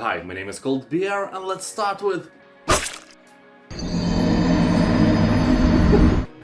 Hi, my name is Cold Beer, and let's start with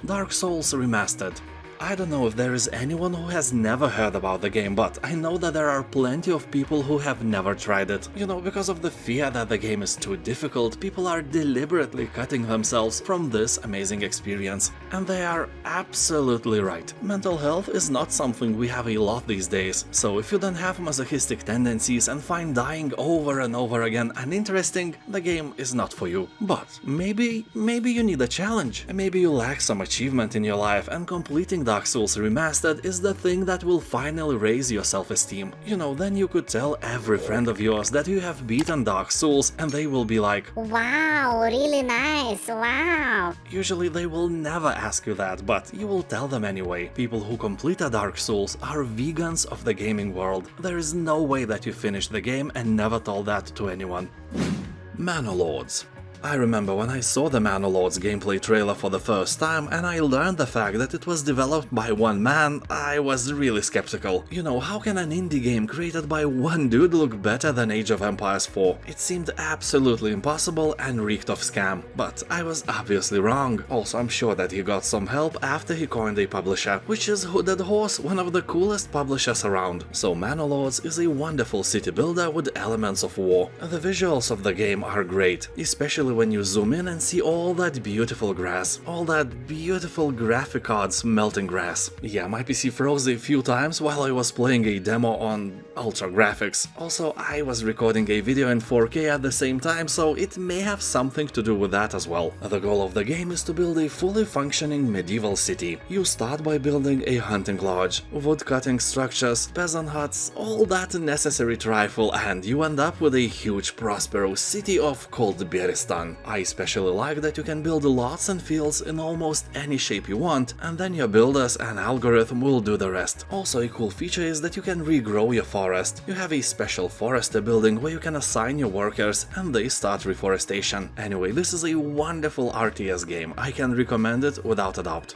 Dark Souls Remastered. I don't know if there is anyone who has never heard about the game, but I know that there are plenty of people who have never tried it. You know, because of the fear that the game is too difficult, people are deliberately cutting themselves from this amazing experience. And they are absolutely right. Mental health is not something we have a lot these days, so if you don't have masochistic tendencies and find dying over and over again uninteresting, the game is not for you. But maybe you need a challenge. Maybe you lack some achievement in your life, and completing Dark Souls Remastered is the thing that will finally raise your self-esteem. You know, then you could tell every friend of yours that you have beaten Dark Souls and they will be like, "Wow, really nice, wow." Usually they will never ask you that, but you will tell them anyway. People who complete a Dark Souls are vegans of the gaming world. There is no way that you finished the game and never told that to anyone. Manor Lords. I remember when I saw the Manor Lords gameplay trailer for the first time and I learned the fact that it was developed by one man, I was really skeptical. You know, how can an indie game created by one dude look better than Age of Empires 4? It seemed absolutely impossible and reeked of scam. But I was obviously wrong. Also, I'm sure that he got some help after he coined a publisher, which is Hooded Horse, one of the coolest publishers around. So Manor Lords is a wonderful city builder with elements of war. The visuals of the game are great, especially when you zoom in and see all that beautiful grass, all that beautiful graphic cards melting grass. Yeah, my PC froze a few times while I was playing a demo on ultra graphics. Also, I was recording a video in 4K at the same time, so it may have something to do with that as well. The goal of the game is to build a fully functioning medieval city. You start by building a hunting lodge, wood-cutting structures, peasant huts, all that necessary trifle, and you end up with a huge prosperous city of Cold Beeristan. I especially like that you can build lots and fields in almost any shape you want, and then your builders and algorithm will do the rest. Also, a cool feature is that you can regrow your forest. You have a special forester building where you can assign your workers and they start reforestation. Anyway, this is a wonderful RTS game. I can recommend it without a doubt.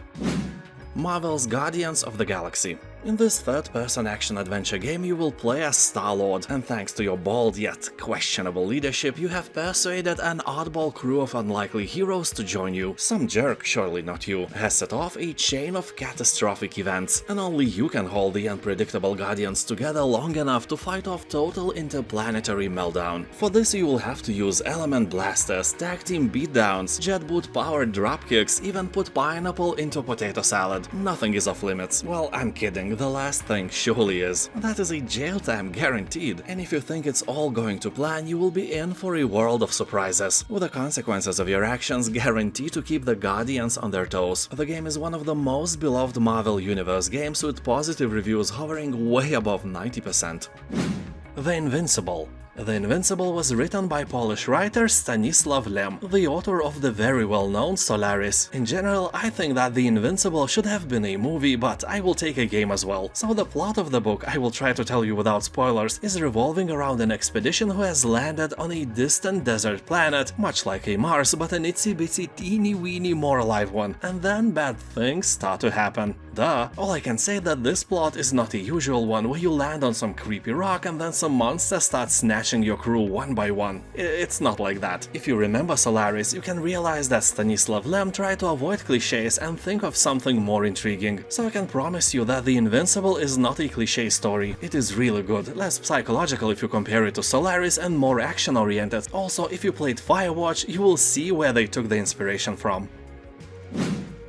Marvel's Guardians of the Galaxy. In this third-person action-adventure game you will play as Star-Lord, and thanks to your bold yet questionable leadership you have persuaded an oddball crew of unlikely heroes to join you. Some jerk, surely not you, has set off a chain of catastrophic events, and only you can hold the unpredictable Guardians together long enough to fight off total interplanetary meltdown. For this you will have to use element blasters, tag team beatdowns, jet boot powered dropkicks, even put pineapple into potato salad. Nothing is off limits. Well, I'm kidding. The last thing surely is. That is a jail time guaranteed, and if you think it's all going to plan, you will be in for a world of surprises, with the consequences of your actions guaranteed to keep the Guardians on their toes. The game is one of the most beloved Marvel Universe games, with positive reviews hovering way above 90%. The Invincible. The Invincible was written by Polish writer Stanisław Lem, the author of the very well-known Solaris. In general, I think that The Invincible should have been a movie, but I will take a game as well. So the plot of the book, I will try to tell you without spoilers, is revolving around an expedition who has landed on a distant desert planet, much like a Mars, but an itsy-bitsy teeny-weeny more alive one. And then bad things start to happen. Duh. All I can say that this plot is not a usual one where you land on some creepy rock and then some monsters start snatching your crew one by one. It's not like that. If you remember Solaris, you can realize that Stanisław Lem tried to avoid clichés and think of something more intriguing. So I can promise you that The Invincible is not a cliché story. It is really good, less psychological if you compare it to Solaris and more action-oriented. Also, if you played Firewatch, you will see where they took the inspiration from.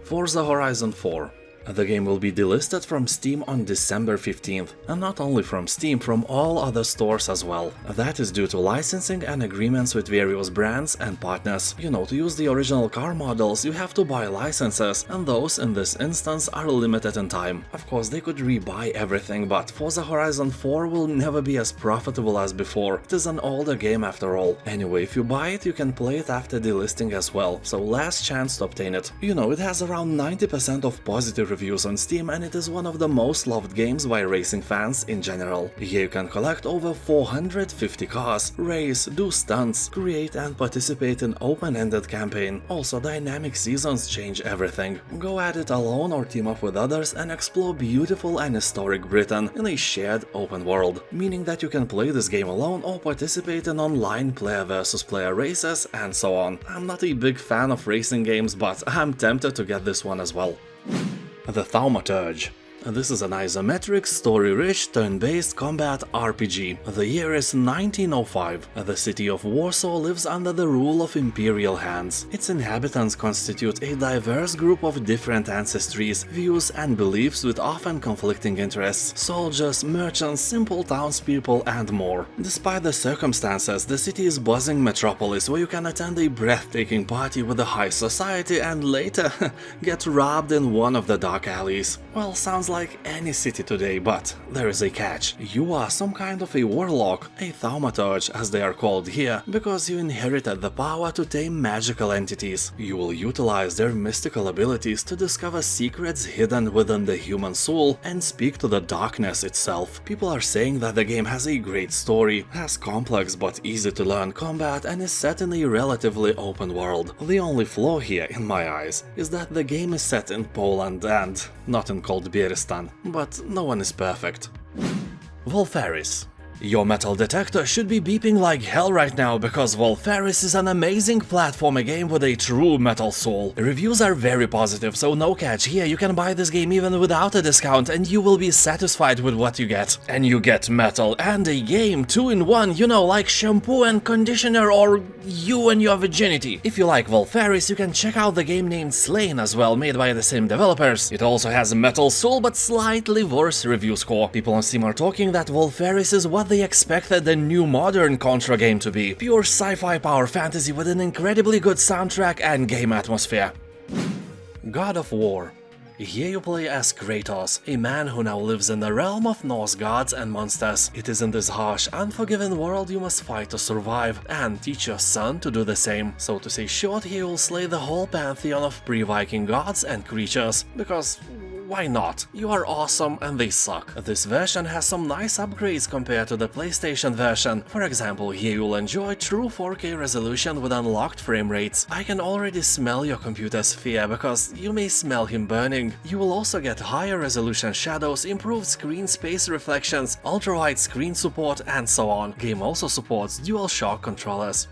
Forza Horizon 4. The game will be delisted from Steam on December 15th, and not only from Steam, from all other stores as well. That is due to licensing and agreements with various brands and partners. You know, to use the original car models you have to buy licenses, and those in this instance are limited in time. Of course, they could rebuy everything, but Forza Horizon 4 will never be as profitable as before. It is an older game after all. Anyway, if you buy it, you can play it after delisting as well, so last chance to obtain it. You know, it has around 90% of positive reviews on Steam, and it is one of the most loved games by racing fans in general. Here you can collect over 450 cars, race, do stunts, create and participate in open-ended campaign. Also, dynamic seasons change everything. Go at it alone or team up with others and explore beautiful and historic Britain in a shared open world, meaning that you can play this game alone or participate in online player versus player races and so on. I'm not a big fan of racing games, but I'm tempted to get this one as well. The Thaumaturge. This is an isometric, story-rich, turn-based combat RPG. The year is 1905. The city of Warsaw lives under the rule of imperial hands. Its inhabitants constitute a diverse group of different ancestries, views and beliefs with often conflicting interests: soldiers, merchants, simple townspeople and more. Despite the circumstances, the city is a buzzing metropolis where you can attend a breathtaking party with the high society and later get robbed in one of the dark alleys. Well, sounds like any city today, but there is a catch. You are some kind of a warlock, a Thaumaturge as they are called here, because you inherited the power to tame magical entities. You will utilize their mystical abilities to discover secrets hidden within the human soul and speak to the darkness itself. People are saying that the game has a great story, has complex but easy to learn combat, and is set in a relatively open world. The only flaw here, in my eyes, is that the game is set in Poland and not in Cold Beeristan. But no one is perfect. Valfaris. Your metal detector should be beeping like hell right now, because Valfaris is an amazing platformer game with a true metal soul. Reviews are very positive, so no catch here. You can buy this game even without a discount and you will be satisfied with what you get. And you get metal and a game 2 in 1, you know, like shampoo and conditioner or you and your virginity. If you like Valfaris, you can check out the game named Slain as well, made by the same developers. It also has a metal soul but slightly worse review score. People on Steam are talking that Valfaris is what they expected the new modern Contra game to be. Pure sci-fi power fantasy with an incredibly good soundtrack and game atmosphere. God of War. Here you play as Kratos, a man who now lives in the realm of Norse gods and monsters. It is in this harsh, unforgiving world you must fight to survive, and teach your son to do the same. So to say short, he will slay the whole pantheon of pre-Viking gods and creatures, because why not? You are awesome and they suck. This version has some nice upgrades compared to the PlayStation version. For example, here you'll enjoy true 4K resolution with unlocked frame rates. I can already smell your computer's fear, because you may smell him burning. You will also get higher resolution shadows, improved screen space reflections, ultra-wide screen support and so on. Game also supports DualShock controllers.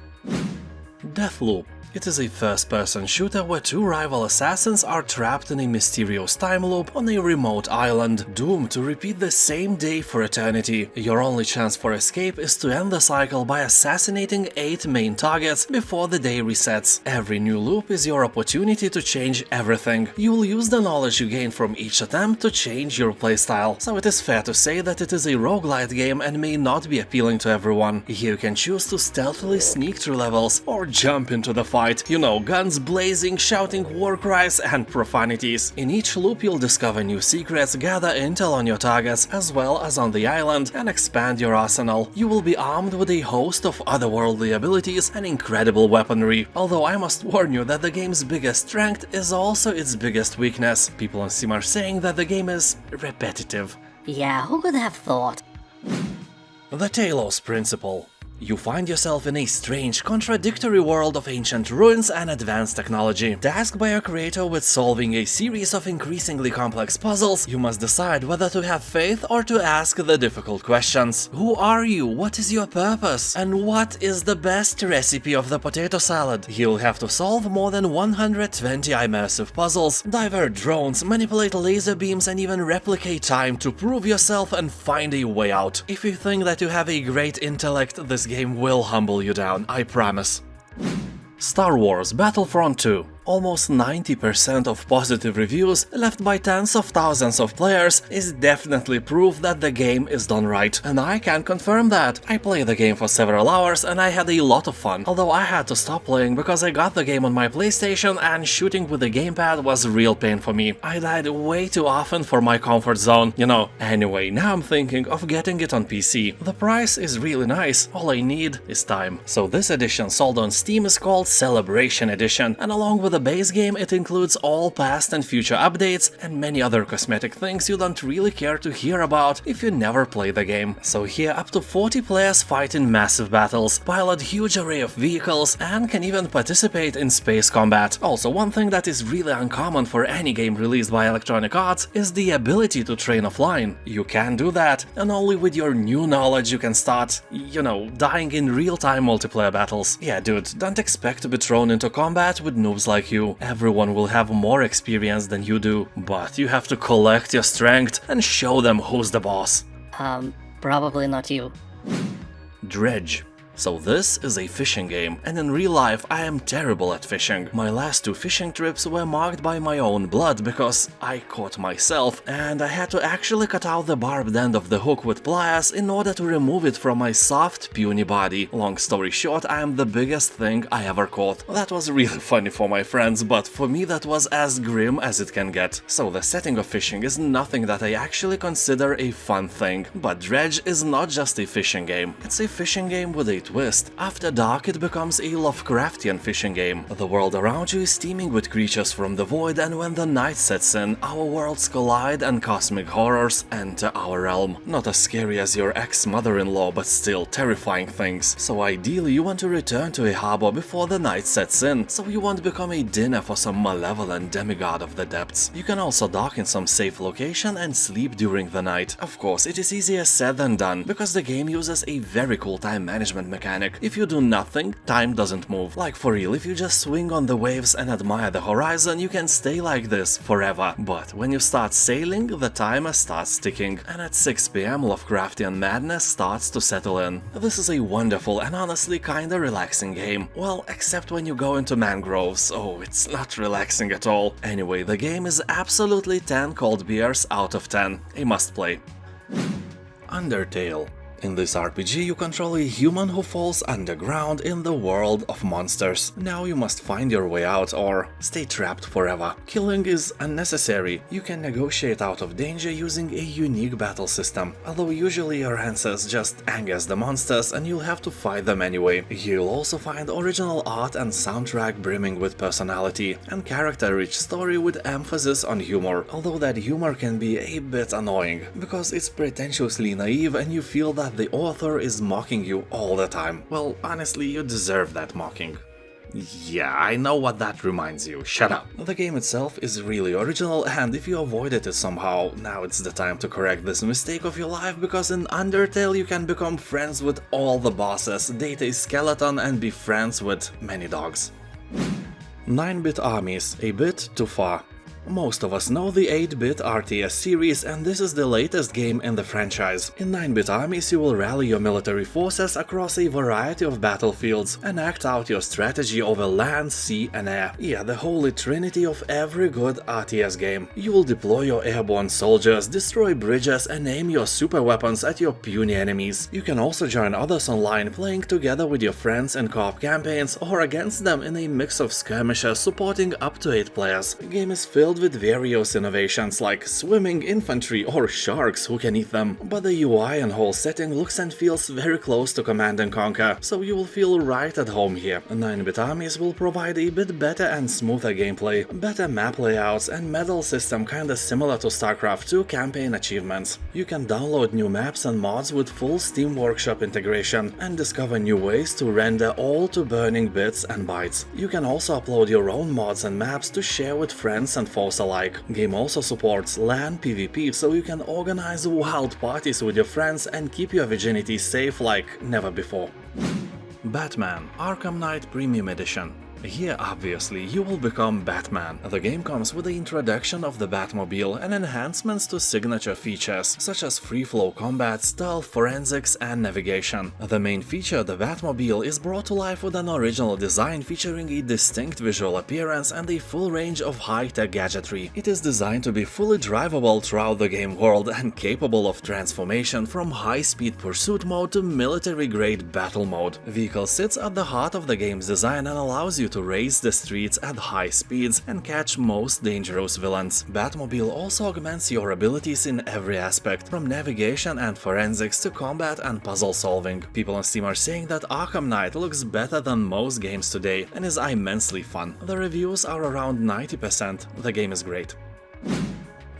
Deathloop. It is a first-person shooter where two rival assassins are trapped in a mysterious time loop on a remote island, doomed to repeat the same day for eternity. Your only chance for escape is to end the cycle by assassinating 8 main targets before the day resets. Every new loop is your opportunity to change everything. You will use the knowledge you gain from each attempt to change your playstyle, so it is fair to say that it is a roguelite game and may not be appealing to everyone. Here you can choose to stealthily sneak through levels or jump into the fight. You know, guns blazing, shouting war cries and profanities. In each loop you'll discover new secrets, gather intel on your targets as well as on the island, and expand your arsenal. You will be armed with a host of otherworldly abilities and incredible weaponry, although I must warn you that the game's biggest strength is also its biggest weakness. People on Steam are saying that the game is repetitive. Yeah, who could have thought? The Talos Principle. You find yourself in a strange, contradictory world of ancient ruins and advanced technology. Tasked by your creator with solving a series of increasingly complex puzzles, you must decide whether to have faith or to ask the difficult questions. Who are you? What is your purpose? And what is the best recipe of the potato salad? You'll have to solve more than 120 immersive puzzles, divert drones, manipulate laser beams, and even replicate time to prove yourself and find a way out. If you think that you have a great intellect, this game will humble you down, I promise. Star Wars Battlefront 2. Almost 90% of positive reviews, left by tens of thousands of players, is definitely proof that the game is done right. And I can confirm that. I played the game for several hours and I had a lot of fun, although I had to stop playing because I got the game on my PlayStation and shooting with the gamepad was a real pain for me. I died way too often for my comfort zone, you know. Anyway, now I'm thinking of getting it on PC. The price is really nice, all I need is time. So this edition sold on Steam is called Celebration Edition, and along with the the base game, it includes all past and future updates and many other cosmetic things you don't really care to hear about if you never play the game. So here up to 40 players fight in massive battles, pilot huge array of vehicles, and can even participate in space combat. Also, one thing that is really uncommon for any game released by Electronic Arts is the ability to train offline. You can do that, and only with your new knowledge you can start, dying in real-time multiplayer battles. Yeah, dude, don't expect to be thrown into combat with noobs like you. Everyone will have more experience than you do, but you have to collect your strength and show them who's the boss. Probably not you. Dredge. So this is a fishing game, and in real life I am terrible at fishing. My last 2 fishing trips were marked by my own blood because I caught myself, and I had to actually cut out the barbed end of the hook with pliers in order to remove it from my soft, puny body. Long story short, I am the biggest thing I ever caught. That was really funny for my friends, but for me that was as grim as it can get. So the setting of fishing is nothing that I actually consider a fun thing. But Dredge is not just a fishing game. It's a fishing game with a twist. After dark it becomes a Lovecraftian fishing game. The world around you is teeming with creatures from the void, and when the night sets in, our worlds collide and cosmic horrors enter our realm. Not as scary as your ex-mother-in-law, but still terrifying things. So ideally you want to return to a harbor before the night sets in, so you won't become a dinner for some malevolent demigod of the depths. You can also dock in some safe location and sleep during the night. Of course, it is easier said than done, because the game uses a very cool time management mechanic. If you do nothing, time doesn't move. Like for real, if you just swing on the waves and admire the horizon, you can stay like this forever. But when you start sailing, the timer starts ticking, and at 6 PM Lovecraftian madness starts to settle in. This is a wonderful and honestly kinda relaxing game. Well, except when you go into mangroves. Oh, it's not relaxing at all. Anyway, the game is absolutely 10 cold beers out of 10. A must play. Undertale. In this RPG, you control a human who falls underground in the world of monsters. Now you must find your way out or stay trapped forever. Killing is unnecessary. You can negotiate out of danger using a unique battle system, although usually your answers just angers the monsters and you'll have to fight them anyway. You'll also find original art and soundtrack brimming with personality, and character-rich story with emphasis on humor, although that humor can be a bit annoying, because it's pretentiously naive and you feel that the author is mocking you all the time. Well, honestly, you deserve that mocking. Yeah, I know what that reminds you, shut up. The game itself is really original, and if you avoided it somehow, now it's the time to correct this mistake of your life, because in Undertale you can become friends with all the bosses, date a skeleton, and be friends with many dogs. 9-bit Armies, a bit too far. Most of us know the 8-bit RTS series, and this is the latest game in the franchise. In 9-bit Armies you will rally your military forces across a variety of battlefields and act out your strategy over land, sea and air. Yeah, the holy trinity of every good RTS game. You will deploy your airborne soldiers, destroy bridges and aim your super weapons at your puny enemies. You can also join others online, playing together with your friends in co-op campaigns or against them in a mix of skirmishes supporting up to 8 players. The game is filled with various innovations like swimming infantry or sharks who can eat them, but the UI and whole setting looks and feels very close to Command & Conquer, so you will feel right at home here. 9-bit Armies will provide a bit better and smoother gameplay, better map layouts and medal system kinda similar to StarCraft 2 campaign achievements. You can download new maps and mods with full Steam Workshop integration and discover new ways to render all to burning bits and bytes. You can also upload your own mods and maps to share with friends and foes alike. Game also supports LAN PvP, so you can organize wild parties with your friends and keep your virginity safe like never before. Batman Arkham Knight Premium Edition. Here, obviously, you will become Batman. The game comes with the introduction of the Batmobile and enhancements to signature features, such as free-flow combat, stealth, forensics, and navigation. The main feature, the Batmobile, is brought to life with an original design featuring a distinct visual appearance and a full range of high-tech gadgetry. It is designed to be fully drivable throughout the game world and capable of transformation from high-speed pursuit mode to military-grade battle mode. Vehicle sits at the heart of the game's design and allows you you to race the streets at high speeds and catch most dangerous villains. Batmobile also augments your abilities in every aspect, from navigation and forensics to combat and puzzle solving. People on Steam are saying that Arkham Knight looks better than most games today and is immensely fun. The reviews are around 90%. The game is great.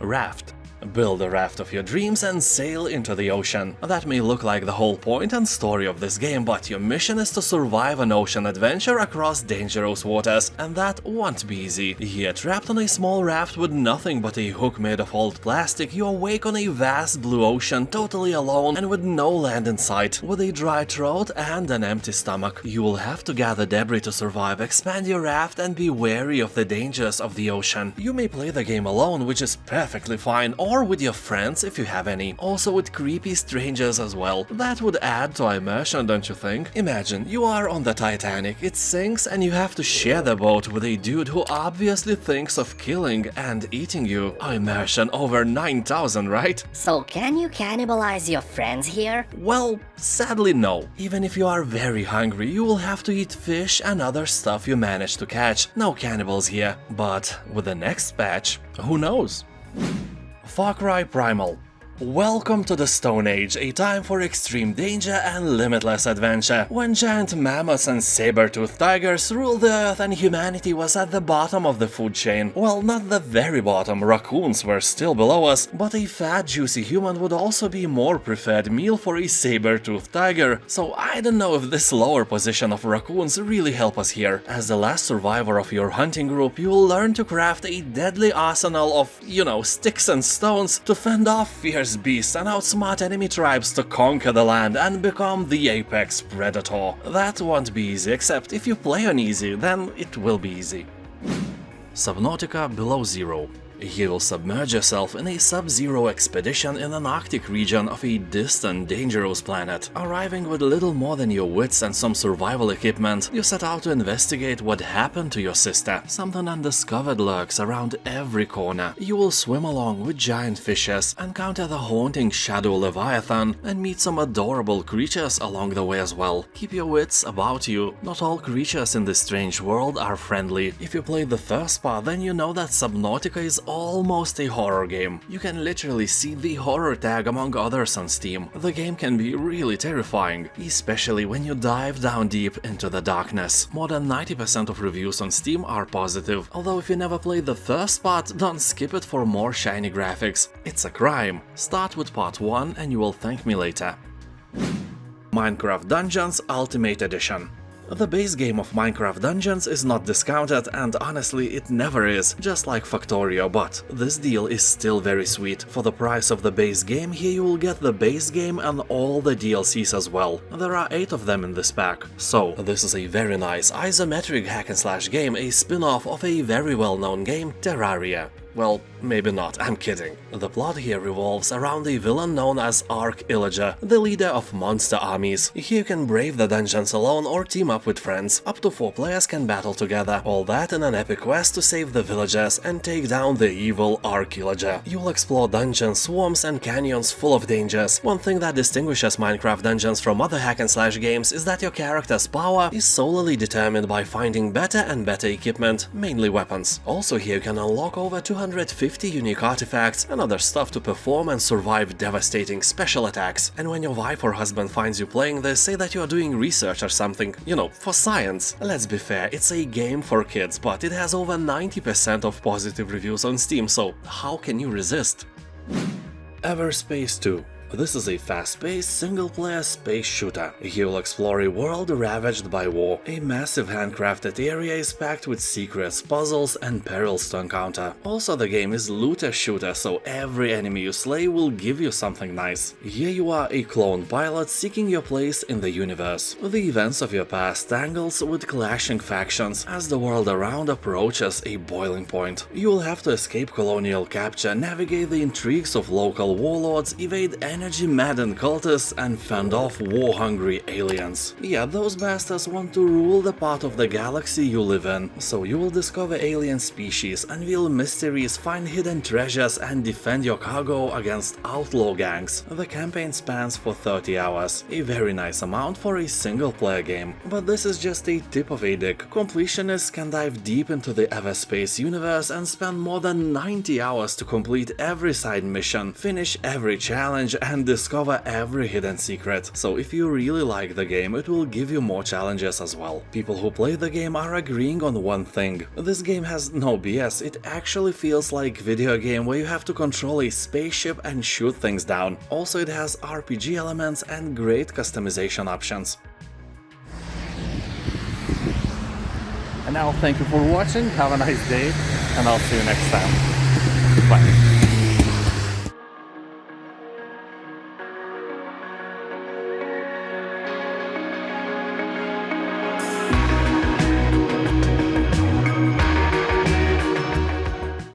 Raft. Build a raft of your dreams and sail into the ocean. That may look like the whole point and story of this game, but your mission is to survive an ocean adventure across dangerous waters, and that won't be easy. Here, trapped on a small raft with nothing but a hook made of old plastic, you awake on a vast blue ocean, totally alone and with no land in sight. With a dry throat and an empty stomach, you will have to gather debris to survive, expand your raft, and be wary of the dangers of the ocean. You may play the game alone, which is perfectly fine, or with your friends if you have any. Also with creepy strangers as well. That would add to immersion, don't you think? Imagine, you are on the Titanic, it sinks and you have to share the boat with a dude who obviously thinks of killing and eating you. Immersion over 9,000, right? So can you cannibalize your friends here? Well, sadly no. Even if you are very hungry, you will have to eat fish and other stuff you manage to catch. No cannibals here. But with the next patch, who knows? Cry Primal. Welcome to the Stone Age, a time for extreme danger and limitless adventure, when giant mammoths and saber-toothed tigers ruled the earth and humanity was at the bottom of the food chain. Well, not the very bottom, raccoons were still below us, but a fat, juicy human would also be more preferred meal for a saber-toothed tiger, so I don't know if this lower position of raccoons really help us here. As the last survivor of your hunting group, you will learn to craft a deadly arsenal of, sticks and stones to fend off fierce beasts and outsmart enemy tribes to conquer the land and become the apex predator. That won't be easy, except if you play on easy, then it will be easy. Subnautica Below Zero. You will submerge yourself in a sub-zero expedition in an Arctic region of a distant, dangerous planet. Arriving with little more than your wits and some survival equipment, you set out to investigate what happened to your sister. Something undiscovered lurks around every corner. You will swim along with giant fishes, encounter the haunting Shadow Leviathan, and meet some adorable creatures along the way as well. Keep your wits about you. Not all creatures in this strange world are friendly. If you played the first part, then you know that Subnautica is almost a horror game. You can literally see the horror tag among others on Steam. The game can be really terrifying, especially when you dive down deep into the darkness. More than 90% of reviews on Steam are positive, although if you never played the first part, don't skip it for more shiny graphics. It's a crime. Start with part 1 and you will thank me later. Minecraft Dungeons Ultimate Edition. The base game of Minecraft Dungeons is not discounted, and honestly it never is, just like Factorio, but this deal is still very sweet. For the price of the base game, here you will get the base game and all the DLCs as well. There are 8 of them in this pack. So, this is a very nice isometric hack-and-slash game, a spin-off of a very well-known game, Terraria. Well, maybe not, I'm kidding. The plot here revolves around a villain known as Illager, the leader of monster armies. Here you can brave the dungeons alone or team up with friends. Up to 4 players can battle together, all that in an epic quest to save the villagers and take down the evil Illager. You'll explore dungeons, swamps and canyons full of dangers. One thing that distinguishes Minecraft Dungeons from other hack-and-slash games is that your character's power is solely determined by finding better and better equipment, mainly weapons. Also here you can unlock over 250 unique artifacts and other stuff to perform and survive devastating special attacks. And when your wife or husband finds you playing this, say that you are doing research or something, for science. Let's be fair, it's a game for kids, but it has over 90% of positive reviews on Steam, so how can you resist? EVERSPACE 2. This is a fast-paced, single-player space shooter. You'll explore a world ravaged by war. A massive handcrafted area is packed with secrets, puzzles, and perils to encounter. Also, the game is looter-shooter, so every enemy you slay will give you something nice. Here you are a clone pilot seeking your place in the universe. The events of your past tangles with clashing factions as the world around approaches a boiling point. You will have to escape colonial capture, navigate the intrigues of local warlords, evade energy-maddened cultists and fend off war-hungry aliens. Yeah, those bastards want to rule the part of the galaxy you live in, so you will discover alien species, unveil mysteries, find hidden treasures and defend your cargo against outlaw gangs. The campaign spans for 30 hours, a very nice amount for a single-player game. But this is just a tip of a dick. Completionists can dive deep into the EVERSPACE universe and spend more than 90 hours to complete every side mission, finish every challenge and discover every hidden secret. So if you really like the game, it will give you more challenges as well. People who play the game are agreeing on one thing. This game has no BS, it actually feels like video game where you have to control a spaceship and shoot things down. Also it has RPG elements and great customization options. And now thank you for watching, have a nice day, and I'll see you next time. Bye.